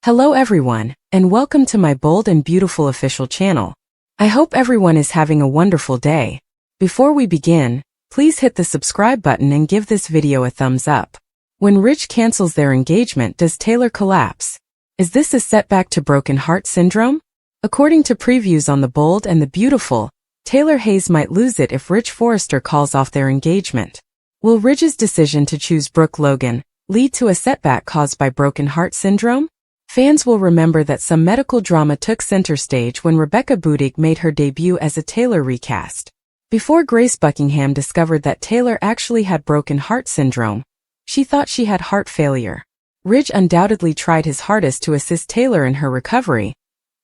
Hello everyone, and welcome to my bold and beautiful official channel. I hope everyone is having a wonderful day. Before we begin, please hit the subscribe button and give this video a thumbs up. When Ridge cancels their engagement, does Taylor collapse? Is this a setback to broken heart syndrome? According to previews on The Bold and the Beautiful, Taylor Hayes might lose it if Rich Forrester calls off their engagement. Will Ridge's decision to choose Brooke Logan lead to a setback caused by broken heart syndrome? Fans will remember that some medical drama took center stage when Rebecca Budig made her debut as a Taylor recast. Before Grace Buckingham discovered that Taylor actually had broken heart syndrome, she thought she had heart failure. Ridge undoubtedly tried his hardest to assist Taylor in her recovery,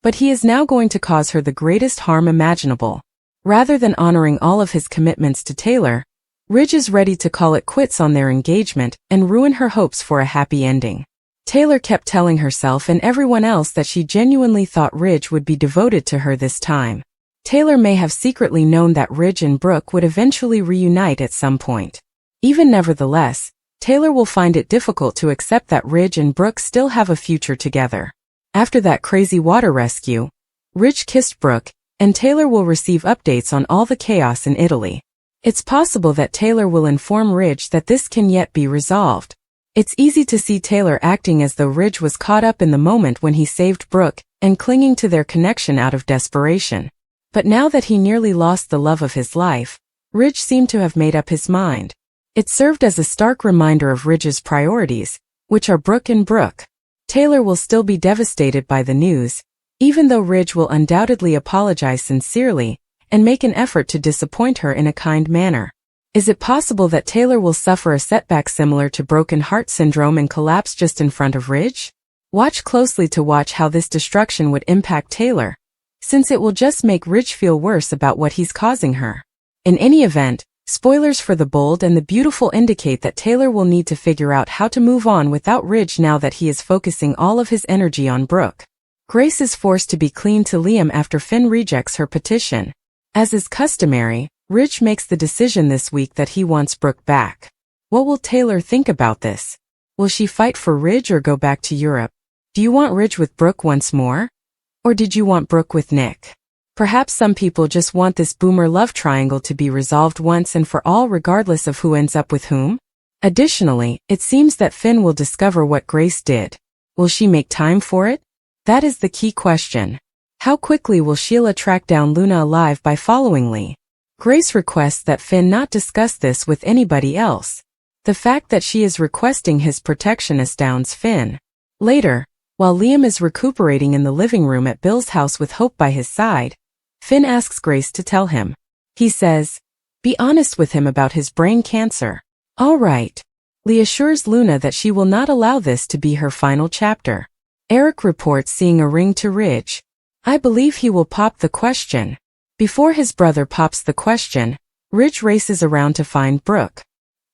but he is now going to cause her the greatest harm imaginable. Rather than honoring all of his commitments to Taylor, Ridge is ready to call it quits on their engagement and ruin her hopes for a happy ending. Taylor kept telling herself and everyone else that she genuinely thought Ridge would be devoted to her this time. Taylor may have secretly known that Ridge and Brooke would eventually reunite at some point. Even nevertheless, Taylor will find it difficult to accept that Ridge and Brooke still have a future together. After that crazy water rescue, Ridge kissed Brooke, and Taylor will receive updates on all the chaos in Italy. It's possible that Taylor will inform Ridge that this can yet be resolved. It's easy to see Taylor acting as though Ridge was caught up in the moment when he saved Brooke and clinging to their connection out of desperation. But now that he nearly lost the love of his life, Ridge seemed to have made up his mind. It served as a stark reminder of Ridge's priorities, which are Brooke and Brooke. Taylor will still be devastated by the news, even though Ridge will undoubtedly apologize sincerely and make an effort to disappoint her in a kind manner. Is it possible that Taylor will suffer a setback similar to broken heart syndrome and collapse just in front of Ridge? Watch closely to watch how this destruction would impact Taylor, since it will just make Ridge feel worse about what he's causing her. In any event, spoilers for The Bold and the Beautiful indicate that Taylor will need to figure out how to move on without Ridge now that he is focusing all of his energy on Brooke. Grace is forced to be clean to Liam after Finn rejects her petition. As is customary, Ridge makes the decision this week that he wants Brooke back. What will Taylor think about this? Will she fight for Ridge or go back to Europe? Do you want Ridge with Brooke once more? Or did you want Brooke with Nick? Perhaps some people just want this boomer love triangle to be resolved once and for all regardless of who ends up with whom. Additionally, it seems that Finn will discover what Grace did. Will she make time for it? That is the key question. How quickly will Sheila track down Luna alive by following Lee? Grace requests that Finn not discuss this with anybody else. The fact that she is requesting his protection astounds Finn. Later, while Liam is recuperating in the living room at Bill's house with Hope by his side, Finn asks Grace to tell him. He says, "Be honest with him about his brain cancer." All right. Lee assures Luna that she will not allow this to be her final chapter. Eric reports seeing a ring to Ridge. I believe he will pop the question. Before his brother pops the question, Ridge races around to find Brooke.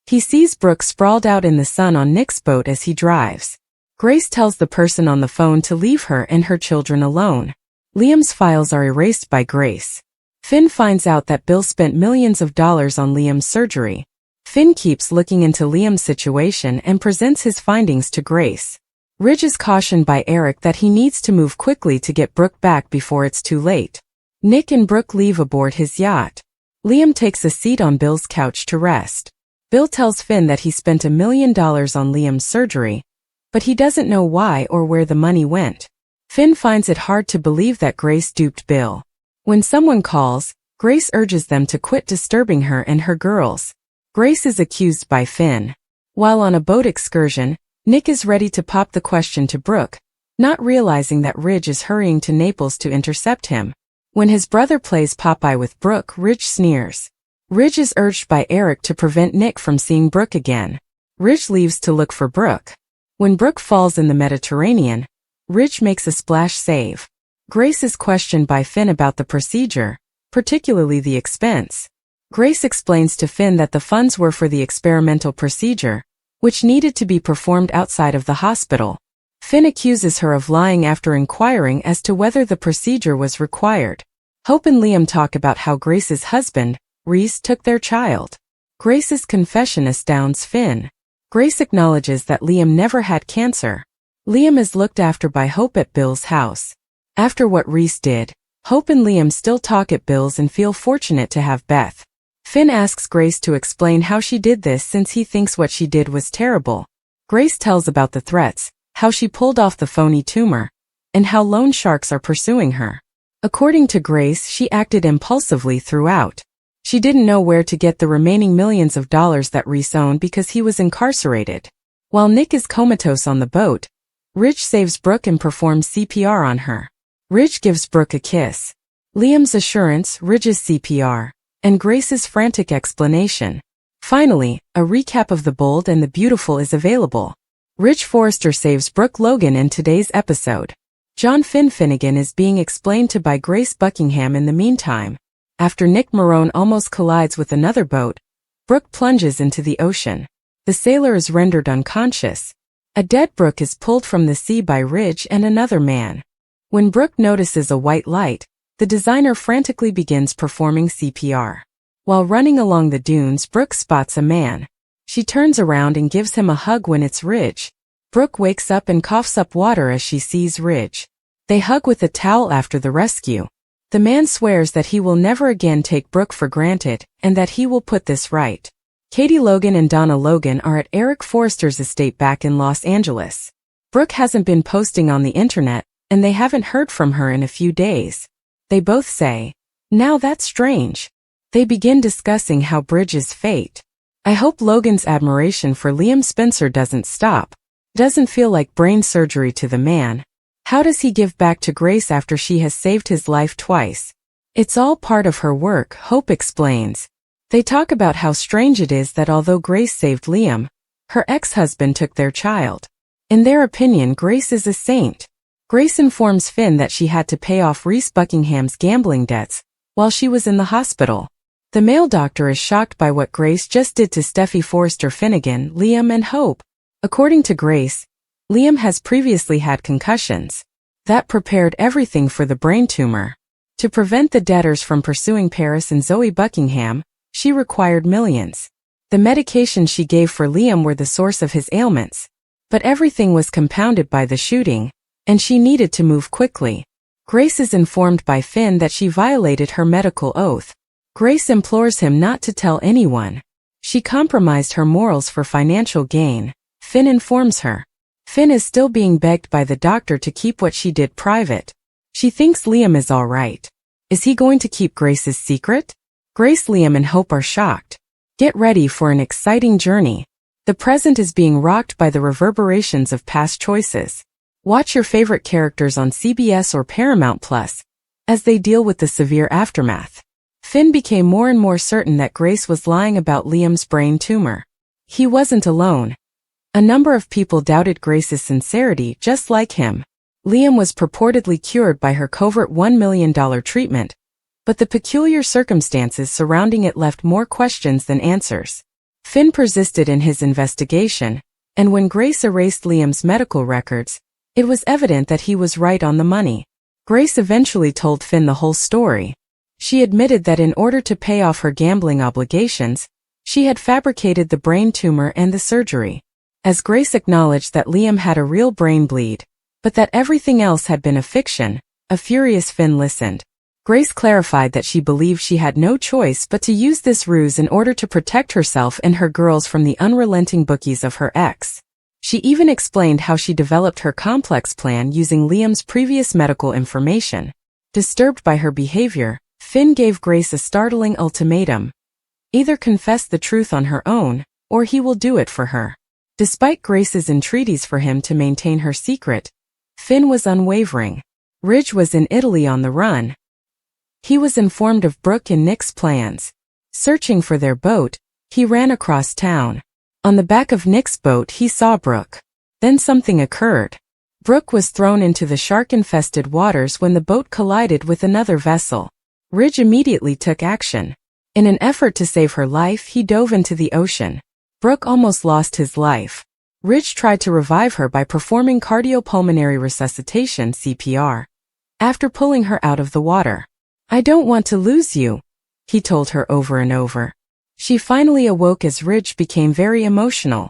He sees Brooke sprawled out in the sun on Nick's boat as he drives. Grace tells the person on the phone to leave her and her children alone. Liam's files are erased by Grace. Finn finds out that Bill spent millions of dollars on Liam's surgery. Finn keeps looking into Liam's situation and presents his findings to Grace. Ridge is cautioned by Eric that he needs to move quickly to get Brooke back before it's too late. Nick and Brooke leave aboard his yacht. Liam takes a seat on Bill's couch to rest. Bill tells Finn that he spent $1 million on Liam's surgery, but he doesn't know why or where the money went. Finn finds it hard to believe that Grace duped Bill. When someone calls, Grace urges them to quit disturbing her and her girls. Grace is accused by Finn. While on a boat excursion, Nick is ready to pop the question to Brooke, not realizing that Ridge is hurrying to Naples to intercept him. When his brother plays Popeye with Brooke, Ridge sneers. Ridge is urged by Eric to prevent Nick from seeing Brooke again. Ridge leaves to look for Brooke. When Brooke falls in the Mediterranean, Ridge makes a splash save. Grace is questioned by Finn about the procedure, particularly the expense. Grace explains to Finn that the funds were for the experimental procedure, which needed to be performed outside of the hospital. Finn accuses her of lying after inquiring as to whether the procedure was required. Hope and Liam talk about how Grace's husband, Reese, took their child. Grace's confession astounds Finn. Grace acknowledges that Liam never had cancer. Liam is looked after by Hope at Bill's house. After what Reese did, Hope and Liam still talk at Bill's and feel fortunate to have Beth. Finn asks Grace to explain how she did this since he thinks what she did was terrible. Grace tells about the threats, how she pulled off the phony tumor, and how loan sharks are pursuing her. According to Grace, she acted impulsively throughout. She didn't know where to get the remaining millions of dollars that Reese owned because he was incarcerated. While Nick is comatose on the boat, Ridge saves Brooke and performs CPR on her. Ridge gives Brooke a kiss. Liam's assurance, Ridge's CPR, and Grace's frantic explanation. Finally, a recap of The Bold and the Beautiful is available. Ridge Forrester saves Brooke Logan in today's episode. John Finn Finnegan is being explained to by Grace Buckingham in the meantime. After Nick Marone almost collides with another boat, Brooke plunges into the ocean. The sailor is rendered unconscious. A dead Brooke is pulled from the sea by Ridge and another man. When Brooke notices a white light, the designer frantically begins performing CPR. While running along the dunes, Brooke spots a man. She turns around and gives him a hug when it's Ridge. Brooke wakes up and coughs up water as she sees Ridge. They hug with a towel after the rescue. The man swears that he will never again take Brooke for granted, and that he will put this right. Katie Logan and Donna Logan are at Eric Forrester's estate back in Los Angeles. Brooke hasn't been posting on the internet, and they haven't heard from her in a few days. They both say, "Now that's strange." They begin discussing how Bridge's fate. I hope Logan's admiration for Liam Spencer doesn't stop. Doesn't feel like brain surgery to the man. How does he give back to Grace after she has saved his life twice? It's all part of her work, Hope explains. They talk about how strange it is that although Grace saved Liam, her ex-husband took their child. In their opinion, Grace is a saint. Grace informs Finn that she had to pay off Reese Buckingham's gambling debts while she was in the hospital. The male doctor is shocked by what Grace just did to Steffi Forrester Finnegan, Liam and Hope. According to Grace, Liam has previously had concussions. That prepared everything for the brain tumor. To prevent the debtors from pursuing Paris and Zoe Buckingham, she required millions. The medications she gave for Liam were the source of his ailments. But everything was compounded by the shooting, and she needed to move quickly. Grace is informed by Finn that she violated her medical oath. Grace implores him not to tell anyone. She compromised her morals for financial gain, Finn informs her. Finn is still being begged by the doctor to keep what she did private. She thinks Liam is all right. Is he going to keep Grace's secret? Grace, Liam and Hope are shocked. Get ready for an exciting journey. The present is being rocked by the reverberations of past choices. Watch your favorite characters on CBS or Paramount Plus as they deal with the severe aftermath. Finn became more and more certain that Grace was lying about Liam's brain tumor. He wasn't alone. A number of people doubted Grace's sincerity just like him. Liam was purportedly cured by her covert $1 million treatment, but the peculiar circumstances surrounding it left more questions than answers. Finn persisted in his investigation, and when Grace erased Liam's medical records, it was evident that he was right on the money. Grace eventually told Finn the whole story. She admitted that in order to pay off her gambling obligations, she had fabricated the brain tumor and the surgery. As Grace acknowledged that Liam had a real brain bleed, but that everything else had been a fiction, a furious Finn listened. Grace clarified that she believed she had no choice but to use this ruse in order to protect herself and her girls from the unrelenting bookies of her ex. She even explained how she developed her complex plan using Liam's previous medical information. Disturbed by her behavior, Finn gave Grace a startling ultimatum. Either confess the truth on her own, or he will do it for her. Despite Grace's entreaties for him to maintain her secret, Finn was unwavering. Ridge was in Italy on the run. He was informed of Brooke and Nick's plans. Searching for their boat, he ran across town. On the back of Nick's boat he saw Brooke. Then something occurred. Brooke was thrown into the shark-infested waters when the boat collided with another vessel. Ridge immediately took action. In an effort to save her life, he dove into the ocean. Brooke almost lost his life. Ridge tried to revive her by performing cardiopulmonary resuscitation (CPR) after pulling her out of the water. "I don't want to lose you," he told her over and over. She finally awoke as Ridge became very emotional.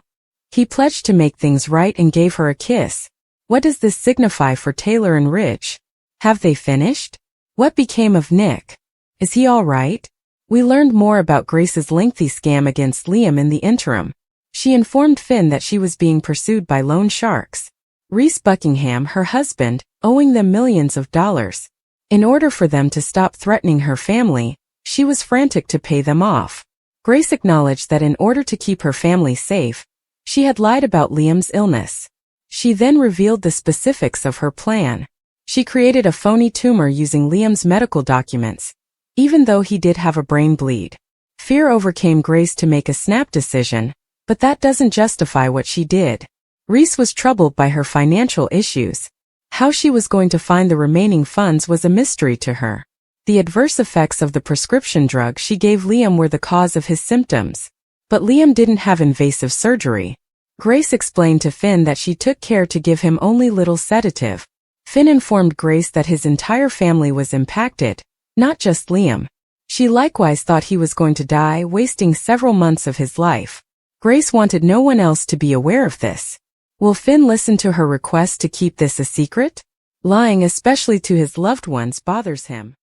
He pledged to make things right and gave her a kiss. What does this signify for Taylor and Rich? Have they finished? What became of Nick? Is he all right? We learned more about Grace's lengthy scam against Liam in the interim. She informed Finn that she was being pursued by loan sharks. Reese Buckingham, her husband, owing them millions of dollars. In order for them to stop threatening her family, she was frantic to pay them off. Grace acknowledged that in order to keep her family safe, she had lied about Liam's illness. She then revealed the specifics of her plan. She created a phony tumor using Liam's medical documents, even though he did have a brain bleed. Fear overcame Grace to make a snap decision, but that doesn't justify what she did. Reese was troubled by her financial issues. How she was going to find the remaining funds was a mystery to her. The adverse effects of the prescription drug she gave Liam were the cause of his symptoms. But Liam didn't have invasive surgery. Grace explained to Finn that she took care to give him only little sedative. Finn informed Grace that his entire family was impacted, not just Liam. She likewise thought he was going to die, wasting several months of his life. Grace wanted no one else to be aware of this. Will Finn listen to her request to keep this a secret? Lying, especially to his loved ones, bothers him.